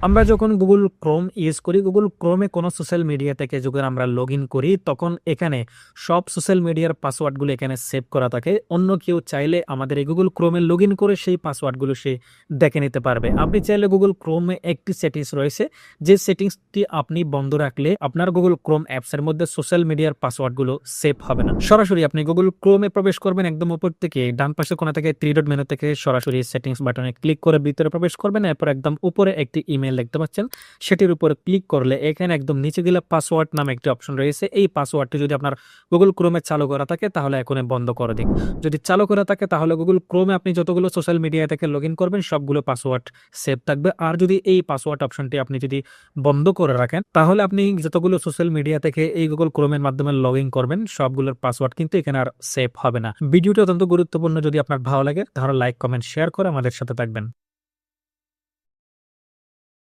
আমরা যখন Google Chrome use করি, গুগল ক্রোমে কোনো সোশ্যাল মিডিয়া থেকে যখন আমরা লগইন করি, তখন এখানে সব সোশ্যাল মিডিয়ার পাসওয়ার্ডগুলো এখানে সেভ করা থাকে। অন্য কেউ চাইলে আমাদের এই গুগল ক্রোমে লগইন করে সেই পাসওয়ার্ডগুলো সে দেখে নিতে পারবে। আপনি চাইলে গুগল ক্রোমে একটি সেটিংস রয়েছে, যে সেটিংসটি আপনি বন্ধ রাখলে আপনার গুগল ক্রোম অ্যাপসের মধ্যে সোশ্যাল মিডিয়ার পাসওয়ার্ডগুলো সেভ হবে না। সরাসরি আপনি গুগল ক্রোমে প্রবেশ করবেন, একদম উপর থেকে ডান পাশের কোণা থেকে থ্রি ডট মেনু থেকে সরাসরি সেটিংস বাটনে ক্লিক করে ভিতরে প্রবেশ করবেন। এরপর একদম উপরে একটি ইমেল দেখতে পাচ্ছেন, সেটির উপরে ক্লিক করলে এখানে একদম নিচে দিলে পাসওয়ার্ড নামে একটি অপশন রয়েছে। এই পাসওয়ার্ডটি যদি আপনার গুগল ক্রোমে চালু করা থাকে তাহলে এখন বন্ধ করে দিন। যদি চালু করা থাকে তাহলে গুগল ক্রোমে আপনি যতগুলো সোশ্যাল মিডিয়া থেকে লগ ইন করবেন সবগুলো পাসওয়ার্ড সেভ থাকবে। আর যদি এই পাসওয়ার্ড অপশনটি আপনি যদি বন্ধ করে রাখেন তাহলে আপনি যতগুলো সোশ্যাল মিডিয়া থেকে এই গুগল ক্রোমের মাধ্যমে লগ ইন করবেন সবগুলোর পাসওয়ার্ড কিন্তু এখানে আর সেভ হবে না। ভিডিওটি অত্যন্ত গুরুত্বপূর্ণ, যদি আপনার ভালো লাগে তাহলে লাইক, কমেন্ট, শেয়ার করে আমাদের সাথে থাকবেন।